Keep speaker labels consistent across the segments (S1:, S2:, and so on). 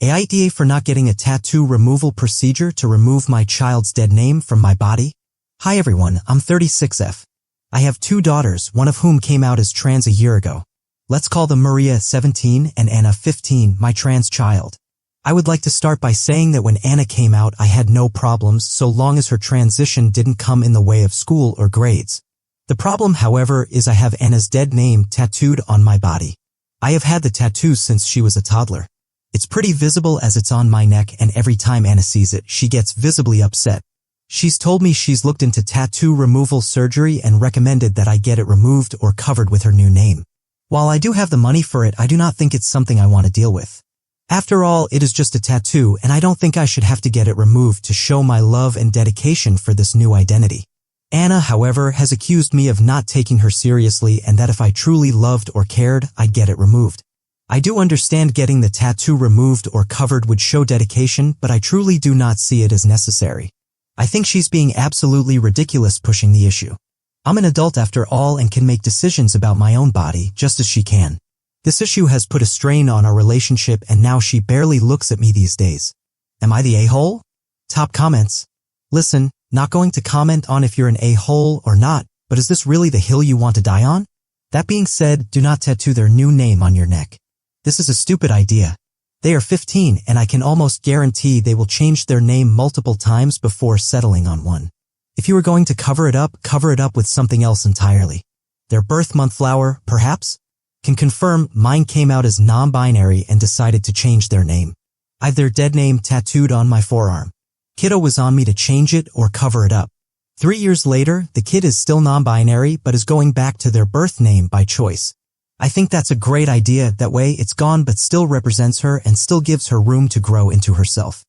S1: AITA for not getting a tattoo removal procedure to remove my child's dead name from my body. Hi everyone, I'm 36F. I have 2 daughters, one of whom came out as trans a year ago. Let's call them Maria, 17, and Anna, 15, my trans child. I would like to start by saying that when Anna came out I had no problems so long as her transition didn't come in the way of school or grades. The problem, however, is I have Anna's dead name tattooed on my body. I have had the tattoo since she was a toddler. It's pretty visible as it's on my neck, and every time Anna sees it, she gets visibly upset. She's told me she's looked into tattoo removal surgery and recommended that I get it removed or covered with her new name. While I do have the money for it, I do not think it's something I want to deal with. After all, it is just a tattoo, and I don't think I should have to get it removed to show my love and dedication for this new identity. Anna, however, has accused me of not taking her seriously and that if I truly loved or cared, I'd get it removed. I do understand getting the tattoo removed or covered would show dedication, but I truly do not see it as necessary. I think she's being absolutely ridiculous pushing the issue. I'm an adult after all and can make decisions about my own body just as she can. This issue has put a strain on our relationship and now she barely looks at me these days. Am I the a-hole? Top comments. Listen, not going to comment on if you're an a-hole or not, but is this really the hill you want to die on? That being said, do not tattoo their new name on your neck. This is a stupid idea. They are 15 and I can almost guarantee they will change their name multiple times before settling on one. If you are going to cover it up with something else entirely. Their birth month flower, perhaps? Can confirm mine came out as non-binary and decided to change their name. I have their dead name tattooed on my forearm. Kiddo was on me to change it or cover it up. 3 years later, the kid is still non-binary but is going back to their birth name by choice. I think that's a great idea, that way it's gone but still represents her and still gives her room to grow into herself.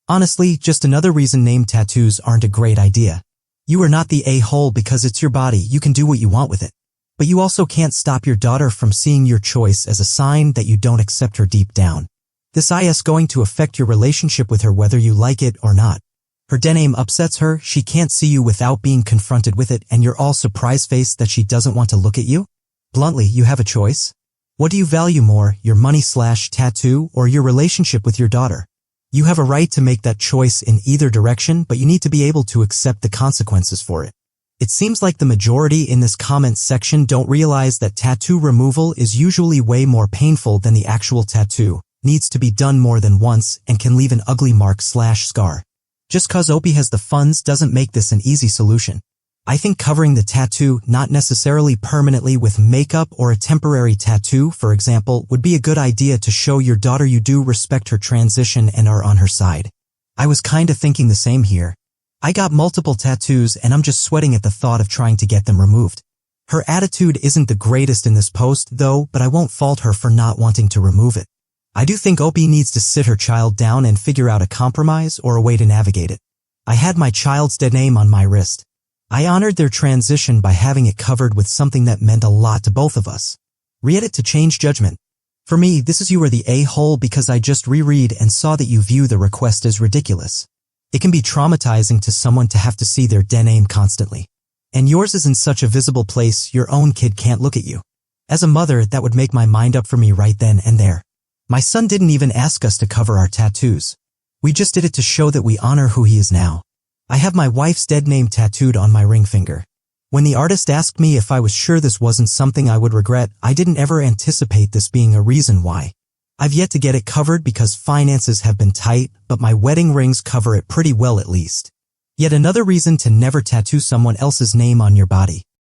S1: Honestly, just another reason name tattoos aren't a great idea. You are not the a-hole because it's your body, you can do what you want with it. But you also can't stop your daughter from seeing your choice as a sign that you don't accept her deep down. This is going to affect your relationship with her whether you like it or not. Her dead name upsets her, she can't see you without being confronted with it, and you're all surprise-faced that she doesn't want to look at you? Bluntly, you have a choice. What do you value more, your money/tattoo or your relationship with your daughter? You have a right to make that choice in either direction, but you need to be able to accept the consequences for it. It seems like the majority in this comments section don't realize that tattoo removal is usually way more painful than the actual tattoo, needs to be done more than once, and can leave an ugly mark/scar. Just cause OP has the funds doesn't make this an easy solution. I think covering the tattoo, not necessarily permanently with makeup or a temporary tattoo, for example, would be a good idea to show your daughter you do respect her transition and are on her side. I was kinda thinking the same here. I got multiple tattoos and I'm just sweating at the thought of trying to get them removed. Her attitude isn't the greatest in this post, though, but I won't fault her for not wanting to remove it. I do think OP needs to sit her child down and figure out a compromise or a way to navigate it. I had my child's dead name on my wrist. I honored their transition by having it covered with something that meant a lot to both of us. Reddit to change judgment. For me, this is you are the a-hole because I just reread and saw that you view the request as ridiculous. It can be traumatizing to someone to have to see their dead name constantly. And yours is in such a visible place your own kid can't look at you. As a mother, that would make my mind up for me right then and there. My son didn't even ask us to cover our tattoos. We just did it to show that we honor who he is now. I have my wife's dead name tattooed on my ring finger. When the artist asked me if I was sure this wasn't something I would regret, I didn't ever anticipate this being a reason why. I've yet to get it covered because finances have been tight, but my wedding rings cover it pretty well at least. Yet another reason to never tattoo someone else's name on your body.